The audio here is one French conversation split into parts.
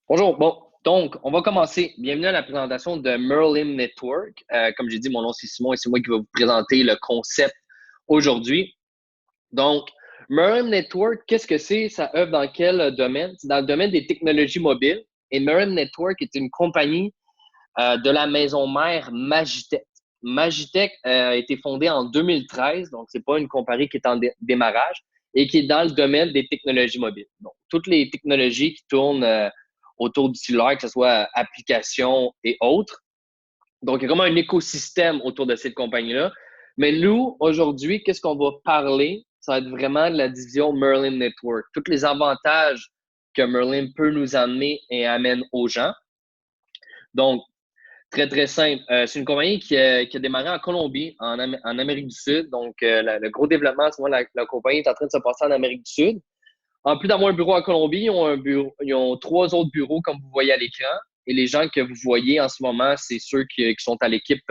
Bonjour. Bon, donc, on va commencer. Bienvenue à la présentation de Merlin Network. Comme j'ai dit, mon nom c'est Simon et c'est moi qui vais vous présenter le concept aujourd'hui. Donc, Merlin Network, qu'est-ce que c'est? Ça œuvre dans quel domaine? C'est dans le domaine des technologies mobiles. Et Merlin Network est une compagnie de la maison mère Magitech. Magitech a été fondée en 2013, donc c'est pas une compagnie qui est en démarrage et qui est dans le domaine des technologies mobiles. Donc, toutes les technologies qui tournent autour du cellulaire, que ce soit applications et autres. Donc, il y a vraiment un écosystème autour de cette compagnie-là. Mais nous, aujourd'hui, qu'est-ce qu'on va parler? Ça va être vraiment de la division Merlin Network. Tous les avantages que Merlin peut nous amener et amène aux gens. Donc, très, très simple. C'est une compagnie qui a démarré en Colombie, en Amérique du Sud. Donc, le gros développement, à ce moment, la compagnie est en train de se passer en Amérique du Sud. En plus d'avoir un bureau en Colombie, ils ont trois autres bureaux, comme vous voyez à l'écran. Et les gens que vous voyez en ce moment, c'est ceux qui sont à l'équipe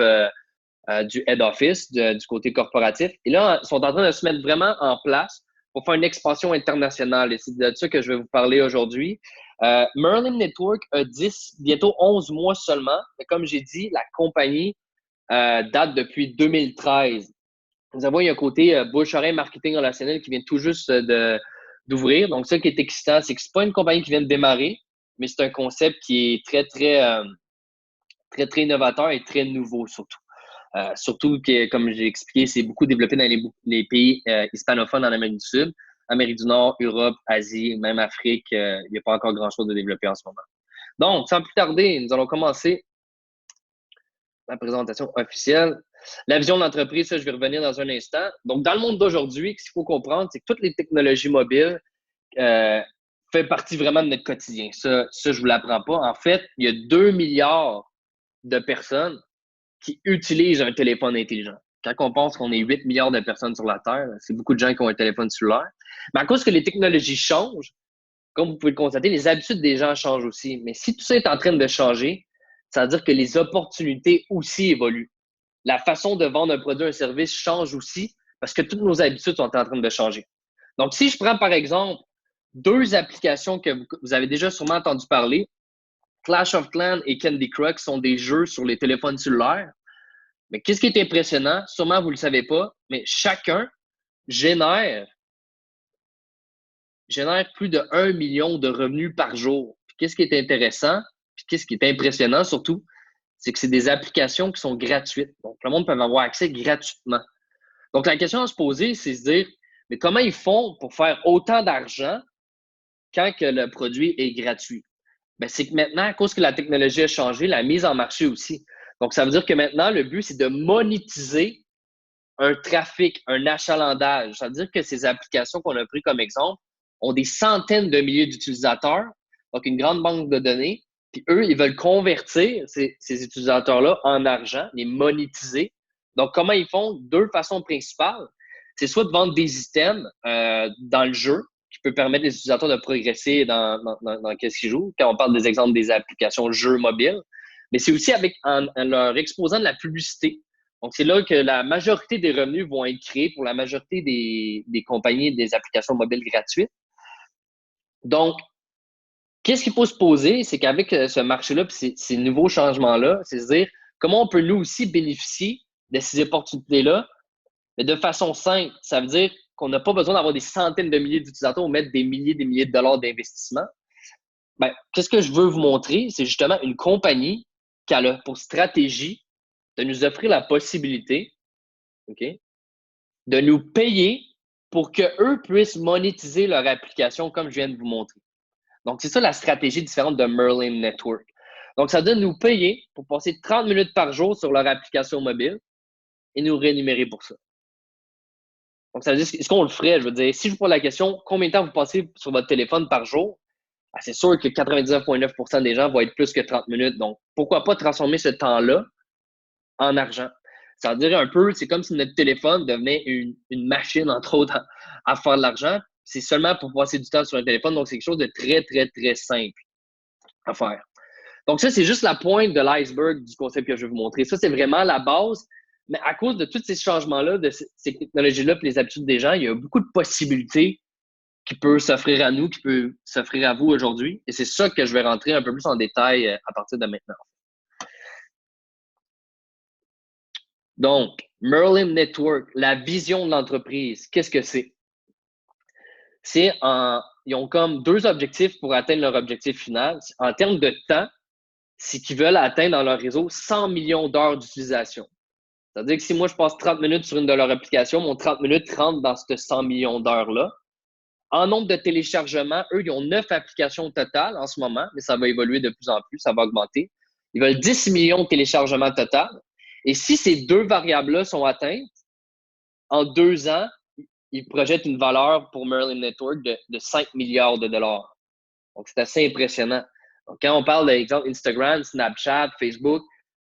du head office, du côté corporatif. Et là, ils sont en train de se mettre vraiment en place pour faire une expansion internationale. Et c'est de ça que je vais vous parler aujourd'hui. Merlin Network a 10, bientôt 11 mois seulement. Mais comme j'ai dit, la compagnie date depuis 2013. Vous avez, il y a un côté bouche-oreille marketing relationnel qui vient tout juste d'ouvrir. Donc, ça qui est excitant, c'est que c'est pas une compagnie qui vient de démarrer, mais c'est un concept qui est très, très innovateur et très nouveau surtout. Surtout que, comme j'ai expliqué, c'est beaucoup développé dans les pays hispanophones en Amérique du Sud, Amérique du Nord, Europe, Asie, même Afrique. Il n'y a pas encore grand-chose de développé en ce moment. Donc, sans plus tarder, nous allons commencer la présentation officielle. La vision de l'entreprise, ça, je vais revenir dans un instant. Donc, dans le monde d'aujourd'hui, ce qu'il faut comprendre, c'est que toutes les technologies mobiles euh, font partie vraiment de notre quotidien. Ça, je ne vous l'apprends pas. En fait, il y a 2 milliards de personnes qui utilisent un téléphone intelligent. Quand on pense qu'on est 8 milliards de personnes sur la Terre, c'est beaucoup de gens qui ont un téléphone cellulaire. Mais à cause que les technologies changent, comme vous pouvez le constater, les habitudes des gens changent aussi. Mais si tout ça est en train de changer, ça veut dire que les opportunités aussi évoluent. La façon de vendre un produit, un service change aussi parce que toutes nos habitudes sont en train de changer. Donc, si je prends par exemple deux applications que vous avez déjà sûrement entendu parler, Clash of Clans et Candy Crush sont des jeux sur les téléphones cellulaires. Mais qu'est-ce qui est impressionnant? Sûrement vous ne le savez pas, mais chacun génère, génère plus de 1 million de revenus par jour. Puis qu'est-ce qui est intéressant, puis qu'est-ce qui est impressionnant surtout, c'est que c'est des applications qui sont gratuites. Donc, le monde peut avoir accès gratuitement. Donc, la question à se poser, c'est se dire, mais comment ils font pour faire autant d'argent quand que le produit est gratuit? Ben, c'est que maintenant, à cause que la technologie a changé, la mise en marché aussi. Donc, ça veut dire que maintenant, le but, c'est de monétiser un trafic, un achalandage. Ça veut dire que ces applications qu'on a pris comme exemple ont des centaines de milliers d'utilisateurs, donc une grande banque de données. Puis eux, ils veulent convertir ces utilisateurs-là en argent, les monétiser. Donc, comment ils font? Deux façons principales. C'est soit de vendre des items dans le jeu qui peut permettre les utilisateurs de progresser dans qu'est-ce qu'ils jouent. Quand on parle des exemples des applications jeux mobiles, mais c'est aussi en leur exposant de la publicité. Donc, c'est là que la majorité des revenus vont être créés pour la majorité des compagnies des applications mobiles gratuites. Donc, qu'est-ce qu'il faut se poser? C'est qu'avec ce marché-là et ces nouveaux changements-là, c'est se dire comment on peut nous aussi bénéficier de ces opportunités-là, mais de façon simple. Ça veut dire qu'on n'a pas besoin d'avoir des centaines de milliers d'utilisateurs ou mettre des milliers de dollars d'investissement. Ben, qu'est-ce que je veux vous montrer? C'est justement une compagnie qui a pour stratégie de nous offrir la possibilité, OK, de nous payer pour qu'eux puissent monétiser leur application comme je viens de vous montrer. Donc, c'est ça la stratégie différente de Merlin Network. Donc, ça donne nous payer pour passer 30 minutes par jour sur leur application mobile et nous rémunérer pour ça. Donc, ça veut dire, est-ce qu'on le ferait? Je veux dire, si je vous pose la question, combien de temps vous passez sur votre téléphone par jour? Ben, c'est sûr que 99,9% des gens vont être plus que 30 minutes. Donc, pourquoi pas transformer ce temps-là en argent? Ça veut dire un peu, c'est comme si notre téléphone devenait une machine, entre autres, à faire de l'argent. C'est seulement pour passer du temps sur un téléphone. Donc, c'est quelque chose de très, très, très simple à faire. Donc, ça, c'est juste la pointe de l'iceberg du concept que je vais vous montrer. Ça, c'est vraiment la base. Mais à cause de tous ces changements-là, de ces technologies-là et les habitudes des gens, il y a beaucoup de possibilités qui peut s'offrir à nous, qui peut s'offrir à vous aujourd'hui. Et c'est ça que je vais rentrer un peu plus en détail à partir de maintenant. Donc, Merlin Network, la vision de l'entreprise, qu'est-ce que c'est? Ils ont comme deux objectifs pour atteindre leur objectif final. En termes de temps, c'est qu'ils veulent atteindre dans leur réseau 100 millions d'heures d'utilisation. C'est-à-dire que si moi, je passe 30 minutes sur une de leurs applications, mon 30 minutes rentre dans ces 100 millions d'heures-là. En nombre de téléchargements, eux, ils ont 9 applications au total en ce moment, mais ça va évoluer de plus en plus, ça va augmenter. Ils veulent 10 millions de téléchargements total. Et si ces deux variables-là sont atteintes, en 2 ans, ils projettent une valeur pour Merlin Network de 5 milliards de dollars. Donc, c'est assez impressionnant. Donc, quand on parle d'exemple Instagram, Snapchat, Facebook,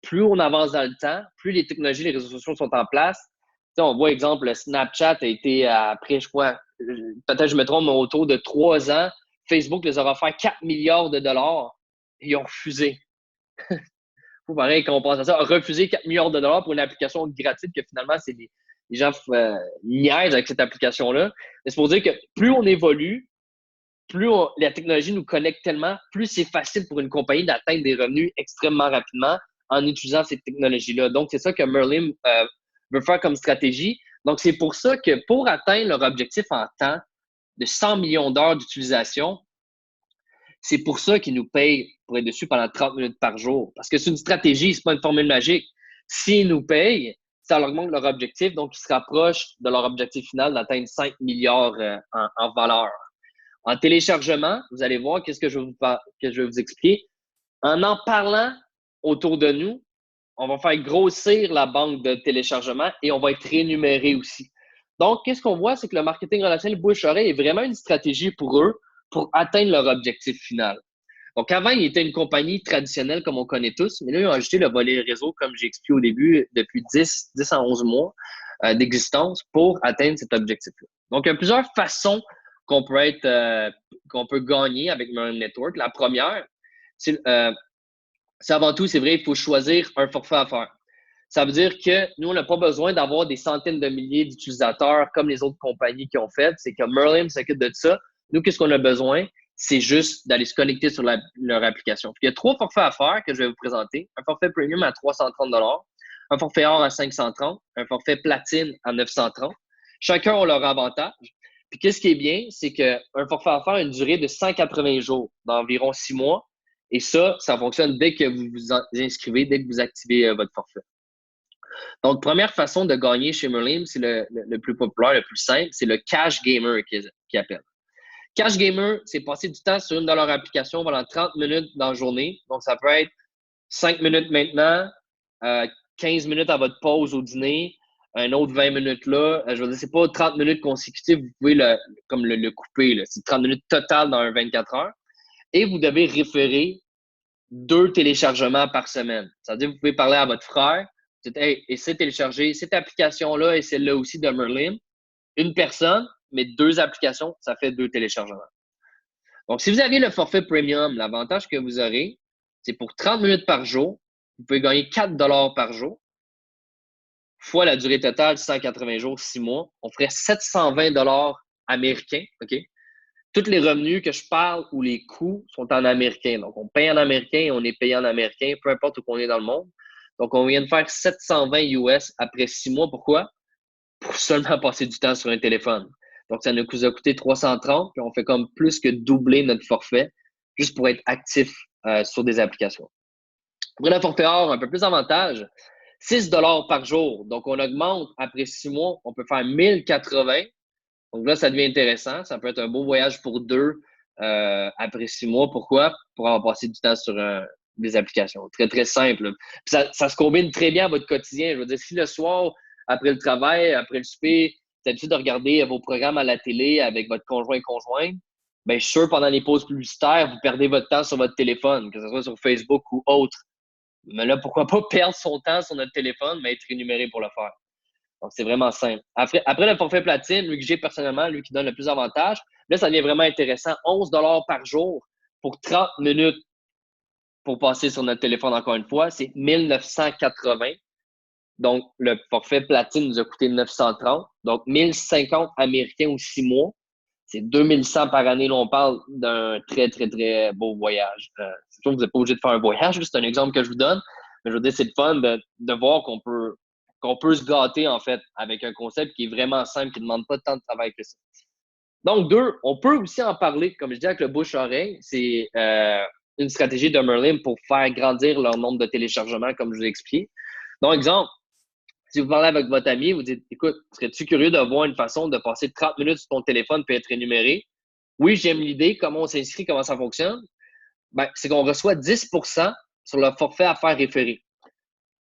plus on avance dans le temps, plus les technologies, les réseaux sociaux sont en place. On voit, exemple, le Snapchat a été après, je crois, peut-être je me trompe, mais autour de 3 ans, Facebook les aura offert 4 milliards de dollars et ils ont refusé. Faut pareil, quand on pense à ça, refuser 4 milliards de dollars pour une application gratuite que finalement, c'est les gens niaisent avec cette application-là. Mais c'est pour dire que plus on évolue, la technologie nous connecte tellement, plus c'est facile pour une compagnie d'atteindre des revenus extrêmement rapidement en utilisant cette technologie-là. Donc, c'est ça que Merlin veut faire comme stratégie. Donc, c'est pour ça que pour atteindre leur objectif en temps de 100 millions d'heures d'utilisation, c'est pour ça qu'ils nous payent pour être dessus pendant 30 minutes par jour. Parce que c'est une stratégie, c'est pas une formule magique. S'ils nous payent, ça augmente leur objectif, donc ils se rapprochent de leur objectif final d'atteindre 5 milliards en valeur. En téléchargement, vous allez voir qu'est-ce que je vais vous expliquer. En parlant autour de nous, on va faire grossir la banque de téléchargement et on va être rémunéré aussi. Donc, qu'est-ce qu'on voit, c'est que le marketing relationnel bouche-oreille est vraiment une stratégie pour eux pour atteindre leur objectif final. Donc, avant, ils étaient une compagnie traditionnelle comme on connaît tous, mais là, ils ont ajouté le volet réseau, comme j'ai expliqué au début, depuis 10 à 11 mois d'existence pour atteindre cet objectif-là. Donc, il y a plusieurs façons qu'on peut gagner avec Merlin Network. La première, c'est avant tout, c'est vrai, il faut choisir un forfait à faire. Ça veut dire que nous, on n'a pas besoin d'avoir des centaines de milliers d'utilisateurs comme les autres compagnies qui ont fait. C'est que Merlin s'occupe de ça. Nous, qu'est-ce qu'on a besoin? C'est juste d'aller se connecter sur leur application. Puis, il y a 3 forfaits à faire que je vais vous présenter. Un forfait premium à 330 un forfait or à 530 un forfait platine à 930 Chacun a leur avantage. Puis, qu'est-ce qui est bien, c'est qu'un forfait à faire a une durée de 180 jours, d'environ 6 mois. Et ça fonctionne dès que vous vous inscrivez, dès que vous activez votre forfait. Donc, première façon de gagner chez Merlin, c'est le plus populaire, le plus simple, c'est le Cash Gamer qui appelle. Cash Gamer, c'est passer du temps sur une de leurs applications pendant 30 minutes dans la journée. Donc, ça peut être 5 minutes maintenant, 15 minutes à votre pause au dîner, un autre 20 minutes là. Je veux dire, c'est pas 30 minutes consécutives, vous pouvez le couper. C'est 30 minutes totales dans un 24 heures. Et vous devez référer 2 téléchargements par semaine. C'est-à-dire, vous pouvez parler à votre frère, vous dites, hey, essaie de télécharger cette application-là et celle-là aussi de Merlin. Une personne, mais 2 applications, ça fait 2 téléchargements. Donc, si vous avez le forfait premium, l'avantage que vous aurez, c'est pour 30 minutes par jour, vous pouvez gagner 4 par jour, fois la durée totale, 180 jours, 6 mois. On ferait 720 américains, OK? Tous les revenus que je parle ou les coûts sont en américain. Donc, on paye en américain et on est payé en américain, peu importe où on est dans le monde. Donc, on vient de faire 720 US après 6 mois. Pourquoi? Pour seulement passer du temps sur un téléphone. Donc, ça nous a coûté 330, puis on fait comme plus que doubler notre forfait juste pour être actif sur des applications. Pour le forfait or, un peu plus d'avantages, 6 par jour. Donc, on augmente après 6 mois, on peut faire 1080. Donc là, ça devient intéressant. Ça peut être un beau voyage pour 2 après 6 mois. Pourquoi? Pour avoir passé du temps sur des applications. Très, très simple. Puis ça se combine très bien à votre quotidien. Je veux dire, si le soir, après le travail, après le souper, vous avez l'habitude de regarder vos programmes à la télé avec votre conjoint, bien, je suis sûr, pendant les pauses publicitaires, vous perdez votre temps sur votre téléphone, que ce soit sur Facebook ou autre. Mais là, pourquoi pas perdre son temps sur notre téléphone, mais être rémunéré pour le faire? Donc, c'est vraiment simple. Après le forfait platine, lui que j'ai personnellement, lui qui donne le plus d'avantages, là, ça devient vraiment intéressant. 11 par jour pour 30 minutes pour passer sur notre téléphone encore une fois. C'est 1980. Donc, le forfait platine nous a coûté 930. Donc, 1050 américains ou 6 mois. C'est 2100 par année. Là, on parle d'un très, très, très beau voyage. C'est sûr que vous n'êtes pas obligé de faire un voyage. C'est un exemple que je vous donne. Mais je veux dire, c'est le fun de voir qu'on peut se gâter, en fait, avec un concept qui est vraiment simple, qui ne demande pas tant de travail que ça. Donc, deux, on peut aussi en parler, comme je dis, avec le bouche-oreille. C'est une stratégie de Merlin pour faire grandir leur nombre de téléchargements, comme je vous ai expliqué. Donc, exemple, si vous parlez avec votre ami, vous dites, écoute, serais-tu curieux d'avoir une façon de passer 30 minutes sur ton téléphone puis être énuméré? Oui, j'aime l'idée. Comment on s'inscrit, comment ça fonctionne? Ben, c'est qu'on reçoit 10% sur le forfait à faire référer.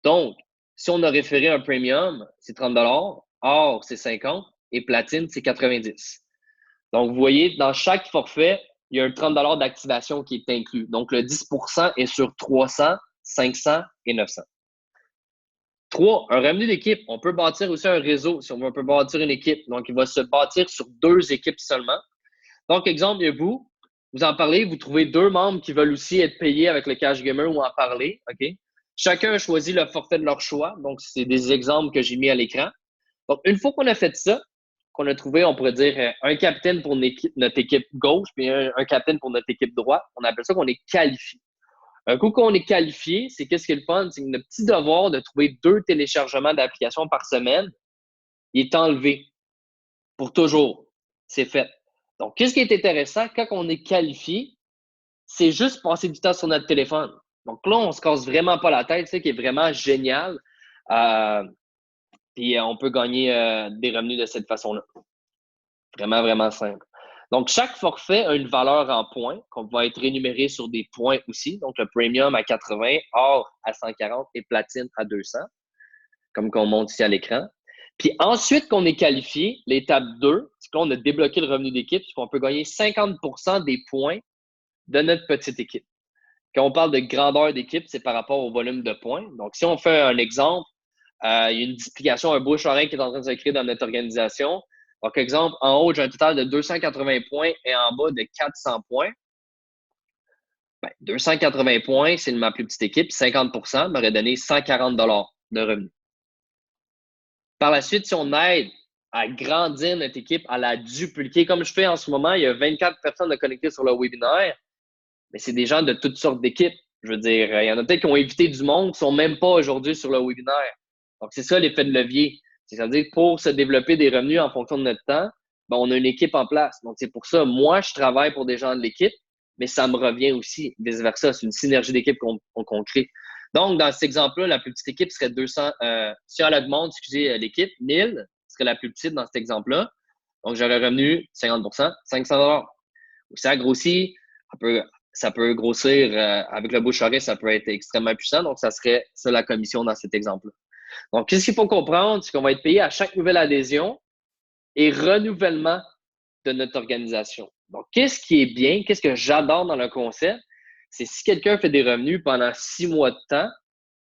Donc, si on a référé un premium, c'est 30 or, c'est 50 et platine, c'est 90. Donc, vous voyez, dans chaque forfait, il y a un 30 d'activation qui est inclus. Donc, le 10% est sur 300, 500 et 900. 3, un revenu d'équipe. On peut bâtir aussi un réseau si on peut bâtir une équipe. Donc, il va se bâtir sur 2 équipes seulement. Donc, exemple, vous en parlez, vous trouvez 2 membres qui veulent aussi être payés avec le Cash Gamer ou en parler. OK? Chacun choisit le forfait de leur choix. Donc, c'est des exemples que j'ai mis à l'écran. Donc, une fois qu'on a fait ça, qu'on a trouvé, on pourrait dire, un capitaine pour notre équipe gauche, puis un capitaine pour notre équipe droite, on appelle ça qu'on est qualifié. Un coup qu'on est qualifié, c'est qu'est-ce qui est le fun? C'est que notre petit devoir de trouver 2 téléchargements d'applications par semaine, il est enlevé pour toujours. C'est fait. Donc, qu'est-ce qui est intéressant? Quand on est qualifié, c'est juste passer du temps sur notre téléphone. Donc là, on se casse vraiment pas la tête, c'est qui est vraiment génial. Puis on peut gagner des revenus de cette façon-là. Vraiment, vraiment simple. Donc, chaque forfait a une valeur en points qu'on va être rémunéré sur des points aussi. Donc, le premium à 80, or à 140 et platine à 200, comme qu'on montre ici à l'écran. Puis ensuite qu'on est qualifié, l'étape 2, c'est qu'on a débloqué le revenu d'équipe, c'est qu'on peut gagner 50% des points de notre petite équipe. Quand on parle de grandeur d'équipe, c'est par rapport au volume de points. Donc, si on fait un exemple, il y a une duplication, un bouche-oreille qui est en train de se créer dans notre organisation. Donc, exemple, en haut, j'ai un total de 280 points et en bas de 400 points. Ben, 280 points, c'est ma plus petite équipe. 50% m'aurait donné 140 de revenus. Par la suite, si on aide à grandir notre équipe, à la dupliquer, comme je fais en ce moment, il y a 24 personnes de connectées sur le webinaire, mais c'est des gens de toutes sortes d'équipes. Je veux dire, il y en a peut-être qui ont invité du monde qui ne sont même pas aujourd'hui sur le webinaire. Donc, c'est ça l'effet de levier. C'est-à-dire que pour se développer des revenus en fonction de notre temps, ben, on a une équipe en place. Donc, c'est pour ça, moi, je travaille pour des gens de l'équipe, mais ça me revient aussi, vice-versa. C'est une synergie d'équipe qu'on crée. Donc, dans cet exemple-là, la plus petite équipe serait 200. Si elle augmente, excusez, l'équipe, 1000 serait la plus petite dans cet exemple-là. Donc, j'aurais revenu 50%, 500 $. Si ça grossit, ça peut grossir avec le bouche-oreille, ça peut être extrêmement puissant. Donc, ça serait ça la commission dans cet exemple-là. Donc, qu'est-ce qu'il faut comprendre? C'est qu'on va être payé à chaque nouvelle adhésion et renouvellement de notre organisation. Donc, qu'est-ce qui est bien? Qu'est-ce que j'adore dans le concept? C'est si quelqu'un fait des revenus pendant 6 mois de temps,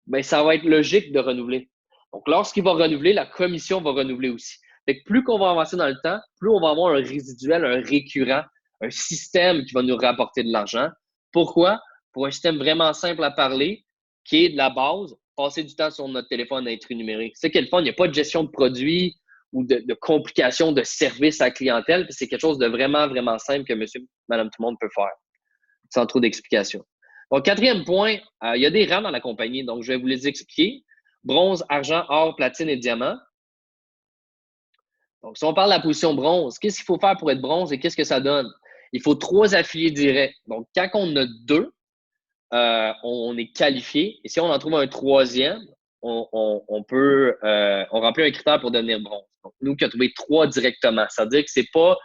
ben, ça va être logique de renouveler. Donc, lorsqu'il va renouveler, la commission va renouveler aussi. Fait que plus qu'on va avancer dans le temps, plus on va avoir un résiduel, un récurrent, un système qui va nous rapporter de l'argent. Pourquoi? Pour un système vraiment simple à parler, qui est de la base, passer du temps sur notre téléphone à être numérique. C'est quel fun, il n'y a pas de gestion de produits ou de complications de service à la clientèle, puis c'est quelque chose de vraiment, vraiment simple que monsieur, madame, tout le monde peut faire, sans trop d'explications. Donc, quatrième point, il y a des rangs dans la compagnie, donc je vais vous les expliquer. Bronze, argent, or, platine et diamant. Donc, si on parle de la position bronze, qu'est-ce qu'il faut faire pour être bronze et qu'est-ce que ça donne? Il faut 3 affiliés directs. Donc, quand on a 2, on est qualifié. Et si on en trouve un troisième, on remplit un critère pour devenir bronze. Donc, nous qui avons trouvé 3 directement. Ça veut dire que ce n'est pas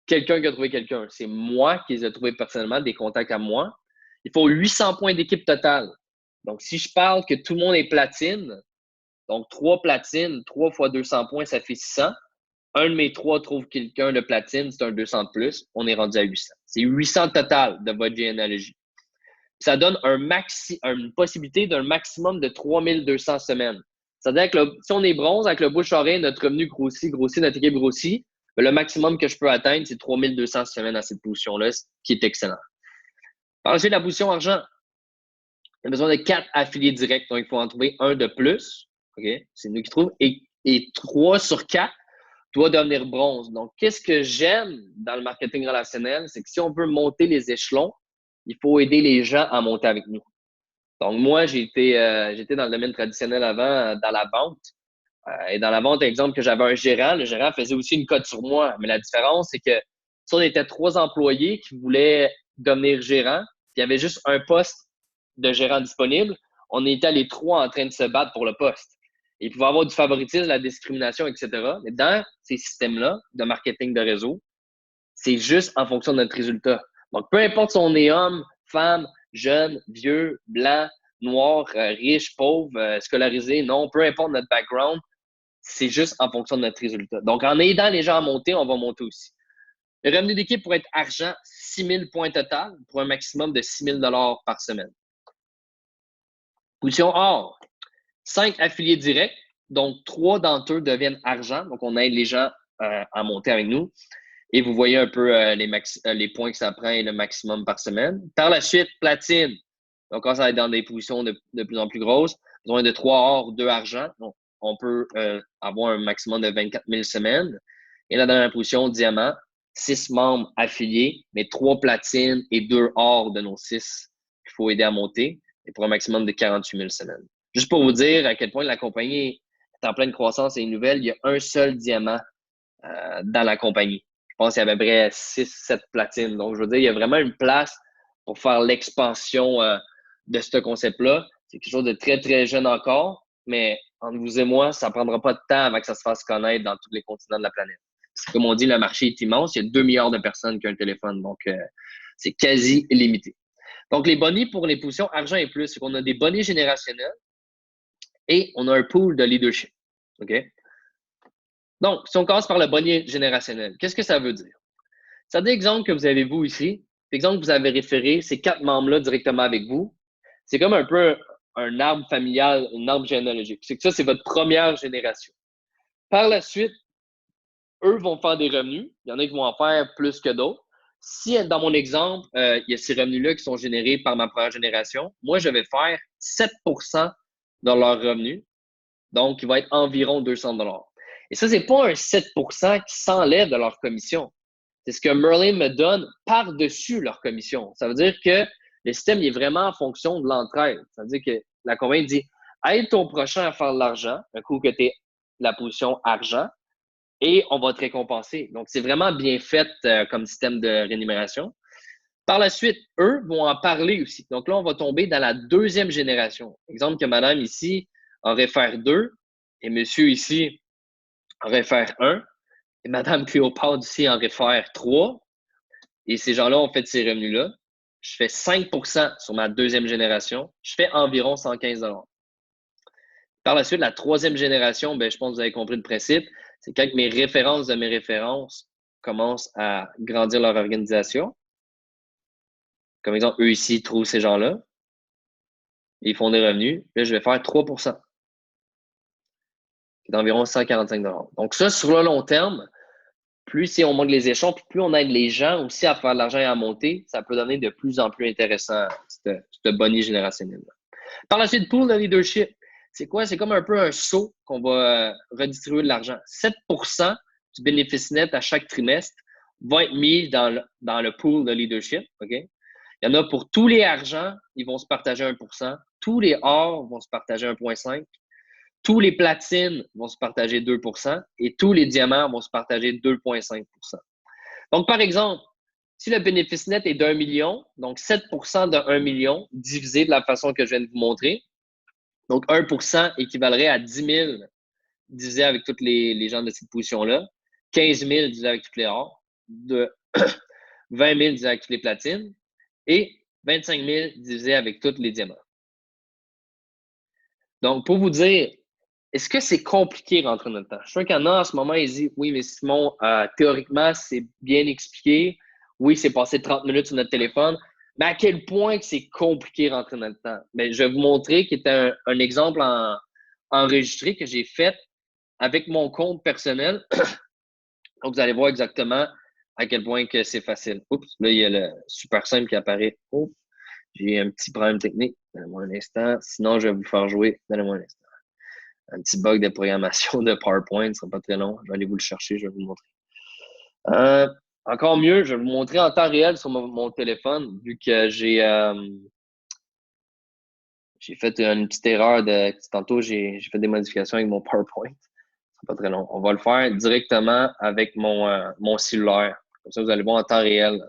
quelqu'un qui a trouvé quelqu'un. C'est moi qui les ai trouvés personnellement, des contacts à moi. Il faut 800 points d'équipe totale. Donc, si je parle que tout le monde est platine, donc 3 platines, 3 fois 200 points, ça fait 600. Un de mes 3 trouve quelqu'un de platine, c'est un 200 de plus. On est rendu à 800. C'est 800 total de votre généalogie. Ça donne une possibilité d'un maximum de 3200 semaines. C'est-à-dire que si on est bronze, avec le bouche-oreille, notre revenu grossit, notre équipe grossit, le maximum que je peux atteindre, c'est 3200 semaines à cette position-là, ce qui est excellent. Par la suite, la position argent. On a besoin de 4 affiliés directs, donc il faut en trouver un de plus. Okay? C'est nous qui trouvons. Et 3 sur 4 doit devenir bronze. Donc, qu'est-ce que j'aime dans le marketing relationnel? C'est que si on veut monter les échelons, il faut aider les gens à monter avec nous. Donc, moi, j'étais dans le domaine traditionnel avant, dans la vente. Et dans la vente, exemple, que j'avais un gérant, le gérant faisait aussi une cote sur moi. Mais la différence, c'est que si on était 3 employés qui voulaient devenir gérant, il y avait juste un poste de gérant disponible, on était les 3 en train de se battre pour le poste. Et il pouvait y avoir du favoritisme, de la discrimination, etc. Mais dans ces systèmes-là de marketing de réseau, c'est juste en fonction de notre résultat. Donc, peu importe si on est homme, femme, jeune, vieux, blanc, noir, riche, pauvre, scolarisé, non, peu importe notre background, c'est juste en fonction de notre résultat. Donc, en aidant les gens à monter, on va monter aussi. Le revenu d'équipe pourrait être argent, 6 000 points total pour un maximum de 6 000 par semaine. Position or, 5 affiliés directs, donc 3 d'entre eux deviennent argent. Donc, on aide les gens à monter avec nous. Et vous voyez un peu les points que ça prend et le maximum par semaine. Par la suite, platine. Donc, quand ça va être dans des positions de plus en plus grosses, besoin de 3 or, 2 argent. Donc, on peut avoir un maximum de 24 000 semaines. Et la dernière position, diamant, 6 membres affiliés, mais 3 platines et 2 or de nos 6 qu'il faut aider à monter, et pour un maximum de 48 000 semaines. Juste pour vous dire à quel point la compagnie est en pleine croissance et nouvelle, il y a un seul diamant dans la compagnie. Je pense qu'il y a à peu près 6-7 platines. Donc, je veux dire, il y a vraiment une place pour faire l'expansion de ce concept-là. C'est quelque chose de très, très jeune encore, mais entre vous et moi, ça ne prendra pas de temps avant que ça se fasse connaître dans tous les continents de la planète. Parce que, comme on dit, le marché est immense. Il y a 2 milliards de personnes qui ont un téléphone. Donc, c'est quasi illimité. Donc, les bonnets pour les positions argent et plus, c'est qu'on a des bonnets générationnels et on a un pool de leadership. OK? Donc, si on commence par le bonnet générationnel, qu'est-ce que ça veut dire? Ça veut dire, exemple, que vous avez vous ici, exemple que vous avez référé ces 4 membres-là directement avec vous. C'est comme un peu un arbre familial, un arbre généalogique. C'est que ça, c'est votre première génération. Par la suite, eux vont faire des revenus. Il y en a qui vont en faire plus que d'autres. Si, dans mon exemple, il y a ces revenus-là qui sont générés par ma première génération, moi, je vais faire 7 de leurs revenus. Donc, il va être environ 200 $. Et ça, c'est pas un 7 qui s'enlève de leur commission. C'est ce que Merlin me donne par-dessus leur commission. Ça veut dire que le système est vraiment en fonction de l'entraide. Ça veut dire que la compagnie dit aide ton prochain à faire de l'argent, un coup que tu es la position argent, et on va te récompenser. Donc, c'est vraiment bien fait comme système de rémunération. Par la suite, eux vont en parler aussi. Donc là, on va tomber dans la deuxième génération. Exemple que madame ici aurait faire 2 et monsieur ici aurait faire 1 et madame Cléopâtre ici en réfère 3. Et ces gens-là ont fait ces revenus-là. Je fais 5 sur ma deuxième génération. Je fais environ 115 $. Par la suite, la troisième génération, ben, je pense que vous avez compris le principe. C'est quand mes références de mes références commencent à grandir leur organisation. Comme exemple, eux ici trouvent ces gens-là. Ils font des revenus. Là, je vais faire 3 qui est d'environ 145 $. Donc, ça, sur le long terme, plus si on monte les échelons, puis plus on aide les gens aussi à faire de l'argent et à monter, ça peut donner de plus en plus intéressant, ce bonnet générationnel. Par la suite, pool de leadership. C'est quoi? C'est comme un peu un saut qu'on va redistribuer de l'argent. 7 du bénéfice net à chaque trimestre va être mis dans le pool de leadership. OK? Il y en a pour tous les argents, ils vont se partager 1 Tous les or vont se partager 1,5 Tous les platines vont se partager 2 et tous les diamants vont se partager 2,5 Donc, par exemple, si le bénéfice net est d'1 million, donc 7 de 1 million divisé de la façon que je viens de vous montrer, donc 1 équivalerait à 10 000 divisé avec tous les gens de cette position-là, 15 000 divisé avec toutes les or, de 20 000 divisé avec toutes les platines et 25 000 divisé avec tous les diamants. Donc, pour vous dire, est-ce que c'est compliqué rentrer notre temps? Je suis sûr qu'il y en a en ce moment, ils disent oui, mais Simon, théoriquement, c'est bien expliqué. Oui, c'est passé 30 minutes sur notre téléphone. Mais à quel point que c'est compliqué rentrer notre temps? Mais je vais vous montrer qui est un exemple enregistré que j'ai fait avec mon compte personnel. Donc, vous allez voir exactement à quel point que c'est facile. Oups, là, il y a le super simple qui apparaît. Oups, j'ai un petit problème technique. Donnez-moi un instant. Sinon, je vais vous faire jouer. Donnez-moi un instant. Un petit bug de programmation de PowerPoint, ce ne sera pas très long. Je vais aller vous le chercher, je vais vous le montrer. Encore mieux, je vais vous montrer en temps réel sur mon téléphone, vu que j'ai fait une petite erreur tantôt, j'ai fait des modifications avec mon PowerPoint. C'est pas très long. On va le faire directement avec mon cellulaire. Comme ça, vous allez voir en temps réel.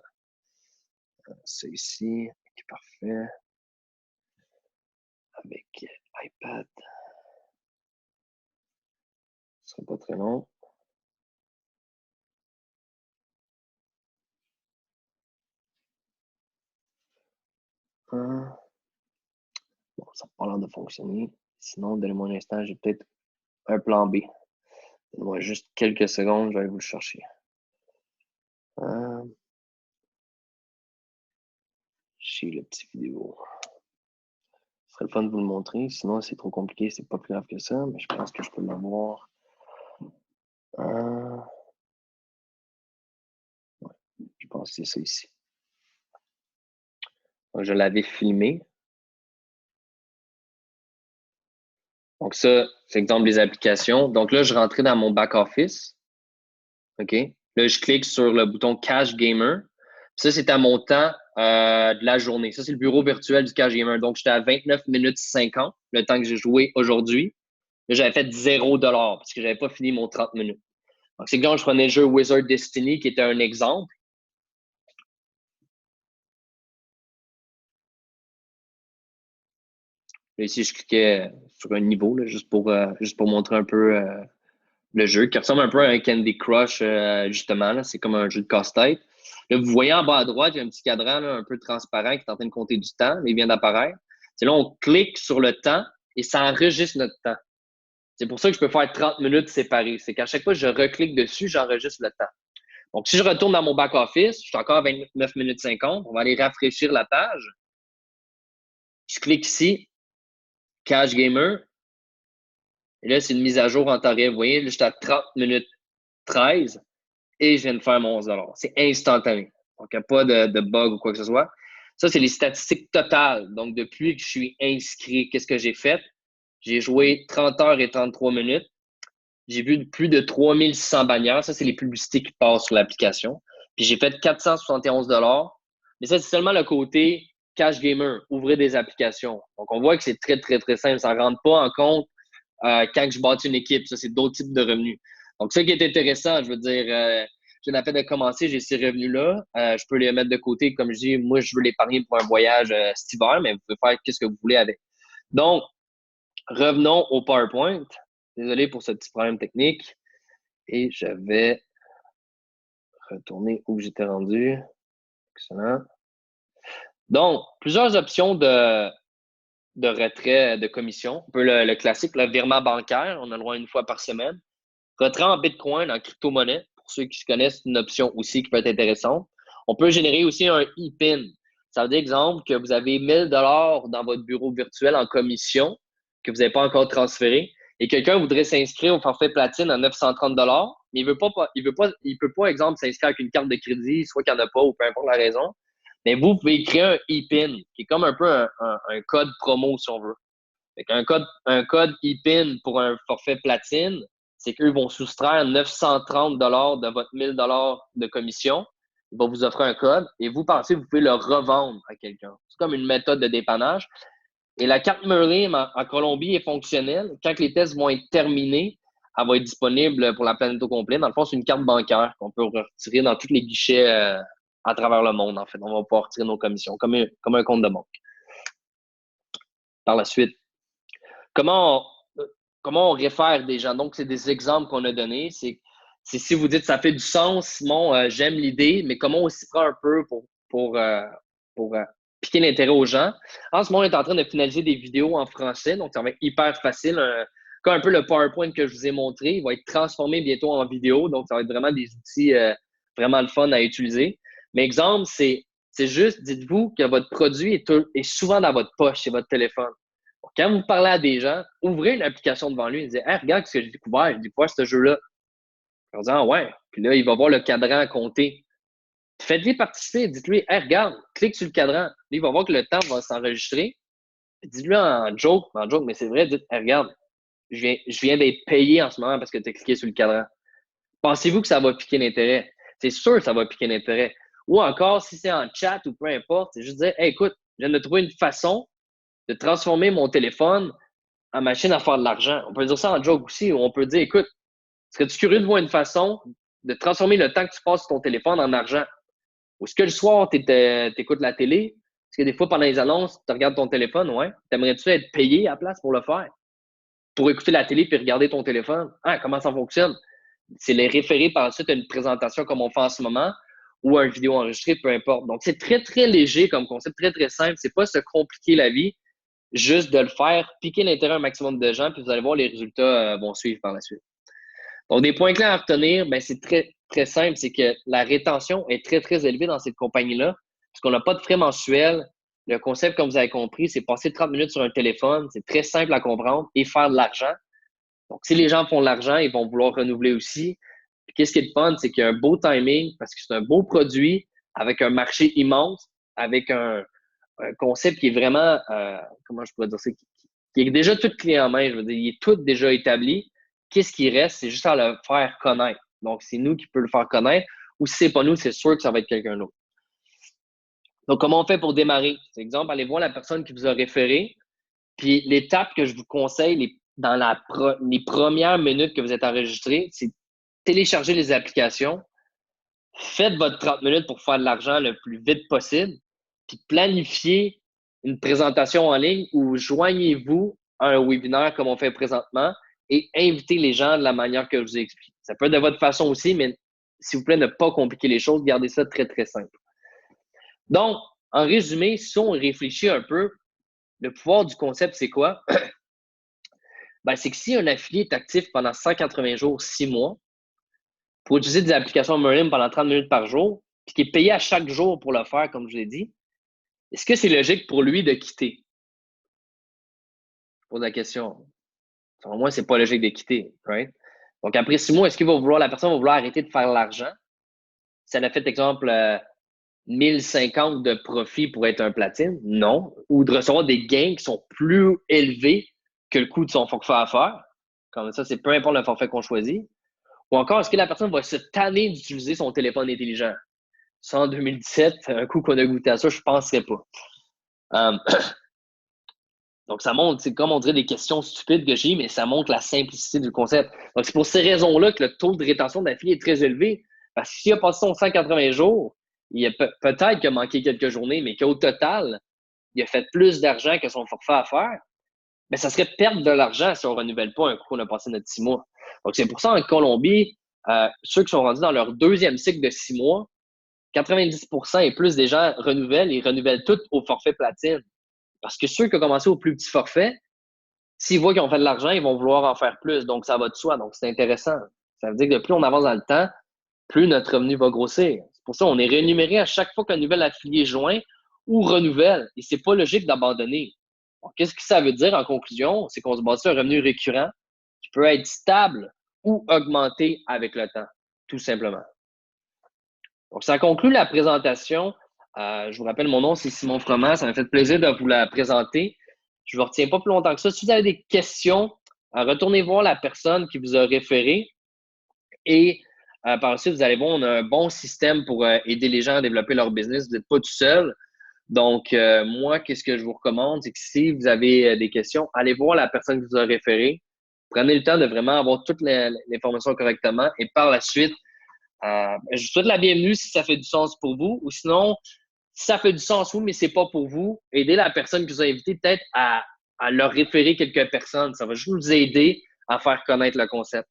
C'est ici. Ok, parfait. Avec iPad. Ce sera pas très long. Bon, ça n'a pas l'air de fonctionner. Sinon, donnez-moi un instant, j'ai peut-être un plan B. Donnez-moi juste quelques secondes, je vais aller vous le chercher. J'ai le petit vidéo. Ce serait le fun de vous le montrer. Sinon, c'est trop compliqué, c'est pas plus grave que ça, mais je pense que je peux l'avoir. Ouais, je pense que c'est ça ici. Donc, je l'avais filmé. Donc, ça, c'est exemple des applications. Donc là, je rentrais dans mon back-office. OK? Là, je clique sur le bouton Cash Gamer. Ça, c'est à mon temps de la journée. Ça, c'est le bureau virtuel du Cash Gamer. Donc, j'étais à 29 minutes 50, le temps que j'ai joué aujourd'hui. Là, j'avais fait 0 parce que j'avais pas fini mon 30 minutes. Donc, c'est quand je prenais le jeu Wizard Destiny, qui était un exemple. Là, ici, je cliquais sur un niveau, là, juste pour montrer un peu le jeu, qui ressemble un peu à un Candy Crush, justement. C'est comme un jeu de casse-tête. Là, vous voyez en bas à droite, il y a un petit cadran là, un peu transparent qui est en train de compter du temps. Là, il vient d'apparaître. C'est là, on clique sur le temps et ça enregistre notre temps. C'est pour ça que je peux faire 30 minutes séparées. C'est qu'à chaque fois que je reclique dessus, j'enregistre le temps. Donc, si je retourne dans mon back-office, je suis encore à 29 minutes 50. On va aller rafraîchir la page. Je clique ici, Cash Gamer. Et là, c'est une mise à jour en temps réel. Vous voyez, là, j'étais à 30 minutes 13 et je viens de faire mon 11 $. C'est instantané. Donc, il n'y a pas de bug ou quoi que ce soit. Ça, c'est les statistiques totales. Donc, depuis que je suis inscrit, qu'est-ce que j'ai fait? J'ai joué 30 heures et 33 minutes. J'ai vu plus de 3600 bannières. Ça, c'est les publicités qui passent sur l'application. Puis, j'ai fait 471 $. Mais ça, c'est seulement le côté Cash Gamer, ouvrir des applications. Donc, on voit que c'est très, très, très simple. Ça ne rentre pas en compte quand je bâtis une équipe. Ça, c'est d'autres types de revenus. Donc, ça qui est intéressant, je veux dire, j'ai la peine de commencer, j'ai ces revenus-là. Je peux les mettre de côté. Comme je dis, moi, je veux l'épargner pour un voyage cet hiver, mais vous pouvez faire ce que vous voulez avec. Donc, revenons au PowerPoint. Désolé pour ce petit problème technique. Et je vais retourner où j'étais rendu. Excellent. Donc, plusieurs options de retrait de commission. Un peu le classique, le virement bancaire. On a le droit une fois par semaine. Retrait en Bitcoin, en crypto-monnaie. Pour ceux qui se connaissent, c'est une option aussi qui peut être intéressante. On peut générer aussi un e-pin. Ça veut dire, exemple, que vous avez 1000 $, dans votre bureau virtuel en commission que vous n'avez pas encore transféré et quelqu'un voudrait s'inscrire au forfait platine à 930 $, mais il peut pas, exemple, s'inscrire avec une carte de crédit, soit qu'il n'y en a pas ou peu importe la raison. Mais vous pouvez créer un e-pin qui est comme un peu un code promo, si on veut. Fait un code e-pin pour un forfait platine, c'est qu'eux vont soustraire 930 $ de votre 1000 $ de commission. Ils vont vous offrir un code et vous pensez que vous pouvez le revendre à quelqu'un. C'est comme une méthode de dépannage. Et la carte Merlin en Colombie est fonctionnelle. Quand les tests vont être terminés, elle va être disponible pour la planète au complet. Dans le fond, c'est une carte bancaire qu'on peut retirer dans tous les guichets à travers le monde, en fait. On va pouvoir retirer nos commissions, comme un compte de banque. Par la suite, comment on réfère des gens? Donc, c'est des exemples qu'on a donnés. C'est si vous dites ça fait du sens, Simon, j'aime l'idée, mais comment on s'y prend un peu pour piquer l'intérêt aux gens? En ce moment, on est en train de finaliser des vidéos en français, donc ça va être hyper facile. Comme un peu le PowerPoint que je vous ai montré, il va être transformé bientôt en vidéo, donc ça va être vraiment des outils vraiment le fun à utiliser. Mais exemple, c'est juste, dites-vous que votre produit est souvent dans votre poche, c'est votre téléphone. Quand vous parlez à des gens, ouvrez une application devant lui et dites hey, regarde ce que j'ai découvert, j'ai découvert ce jeu-là. En disant ah ouais. Puis là, il va voir le cadran à compter. Faites-les participer, dites-lui hey, regarde, clique sur le cadran. Là, il va voir que le temps va s'enregistrer. Dites-lui en joke, mais c'est vrai, dites hey, regarde, je viens d'être payé en ce moment parce que tu as cliqué sur le cadran. Pensez-vous que ça va piquer l'intérêt? C'est sûr que ça va piquer l'intérêt. Ou encore, si c'est en chat ou peu importe, c'est juste dire, hey, écoute, je viens de trouver une façon de transformer mon téléphone en machine à faire de l'argent. On peut dire ça en joke aussi, ou on peut dire, écoute, serais-tu curieux de voir une façon de transformer le temps que tu passes sur ton téléphone en argent? Ou est-ce que le soir, tu écoutes la télé? Est-ce que des fois, pendant les annonces, tu regardes ton téléphone? Ouais. T'aimerais-tu être payé à la place pour le faire? Pour écouter la télé puis regarder ton téléphone? Ah, comment ça fonctionne? C'est les référer par la suite à une présentation comme on fait en ce moment ou à une vidéo enregistrée, peu importe. Donc, c'est très, très léger comme concept, très, très simple. C'est pas se compliquer la vie, juste de le faire, piquer l'intérêt un maximum de gens, puis vous allez voir, les résultats vont suivre par la suite. Donc, des points clés à retenir, ben, c'est très, très simple. C'est que la rétention est très, très élevée dans cette compagnie-là, parce qu'on n'a pas de frais mensuels. Le concept, comme vous avez compris, c'est passer 30 minutes sur un téléphone. C'est très simple à comprendre et faire de l'argent. Donc, si les gens font de l'argent, ils vont vouloir renouveler aussi. Puis, qu'est-ce qui est le fun, c'est qu'il y a un beau timing parce que c'est un beau produit avec un marché immense, avec un concept qui est vraiment, comment je pourrais dire ça, qui est déjà tout clé en main. Je veux dire, il est tout déjà établi. Qu'est-ce qui reste? C'est juste à le faire connaître. Donc, c'est nous qui peut le faire connaître. Ou si c'est pas nous, c'est sûr que ça va être quelqu'un d'autre. Donc, comment on fait pour démarrer? Par exemple, allez voir la personne qui vous a référé. Puis, l'étape que je vous conseille dans les premières minutes que vous êtes enregistré, c'est télécharger les applications. Faites votre 30 minutes pour faire de l'argent le plus vite possible. Puis, planifiez une présentation en ligne ou joignez-vous à un webinaire comme on fait présentement et invitez les gens de la manière que je vous ai expliqué. Ça peut être de votre façon aussi, mais s'il vous plaît, ne pas compliquer les choses. Gardez ça très, très simple. Donc, en résumé, si on réfléchit un peu, le pouvoir du concept, c'est quoi? Ben, c'est que si un affilié est actif pendant 180 jours, 6 mois, pour utiliser des applications Merlin pendant 30 minutes par jour, puis qui est payé à chaque jour pour le faire, comme je l'ai dit, est-ce que c'est logique pour lui de quitter? Je pose la question. Selon moi, c'est pas logique de quitter, right? Donc, après 6 mois, est-ce qu'il va vouloir, la personne va vouloir arrêter de faire l'argent? Si elle a fait, exemple, 1050 de profit pour être un platine? Non. Ou de recevoir des gains qui sont plus élevés que le coût de son forfait à faire? Comme ça, c'est peu importe le forfait qu'on choisit. Ou encore, est-ce que la personne va se tanner d'utiliser son téléphone intelligent? Ça, en 2017, un coup qu'on a goûté à ça, je ne penserais pas. Donc, ça montre, c'est comme on dirait des questions stupides que j'ai, mais ça montre la simplicité du concept. Donc, c'est pour ces raisons-là que le taux de rétention d'affilié est très élevé. Parce que s'il a passé son 180 jours, il a peut-être qu'il a manqué quelques journées, mais qu'au total, il a fait plus d'argent que son forfait à faire. Mais ça serait perdre de l'argent si on ne renouvelle pas un coup qu'on a passé notre 6 mois. Donc, c'est pour ça en Colombie, ceux qui sont rendus dans leur deuxième cycle de 6 mois, 90% et plus des gens renouvellent, ils renouvellent tout au forfait platine. Parce que ceux qui ont commencé au plus petit forfait, s'ils voient qu'ils ont fait de l'argent, ils vont vouloir en faire plus. Donc, ça va de soi. Donc, c'est intéressant. Ça veut dire que plus on avance dans le temps, plus notre revenu va grossir. C'est pour ça qu'on est rémunéré à chaque fois qu'un nouvel affilié joint ou renouvelle. Et c'est pas logique d'abandonner. Qu'est-ce que ça veut dire en conclusion? C'est qu'on se base sur un revenu récurrent qui peut être stable ou augmenté avec le temps, tout simplement. Donc, ça conclut la présentation. Je vous rappelle, mon nom, c'est Simon Froment. Ça m'a fait plaisir de vous la présenter. Je ne vous retiens pas plus longtemps que ça. Si vous avez des questions, retournez voir la personne qui vous a référé. Et par la suite, vous allez voir, on a un bon système pour aider les gens à développer leur business. Vous n'êtes pas tout seul. Donc, moi, qu'est-ce que je vous recommande? C'est que si vous avez des questions, allez voir la personne qui vous a référé. Prenez le temps de vraiment avoir toute l'information correctement. Et par la suite, je vous souhaite la bienvenue si ça fait du sens pour vous. Ou sinon, si ça fait du sens pour vous, mais c'est pas pour vous, aidez la personne qui vous a invité peut-être à leur référer quelques personnes. Ça va juste vous aider à faire connaître le concept.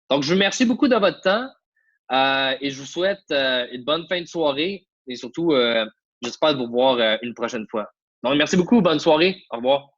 Donc, je vous remercie beaucoup de votre temps et je vous souhaite une bonne fin de soirée et surtout, j'espère vous voir une prochaine fois. Donc, merci beaucoup. Bonne soirée. Au revoir.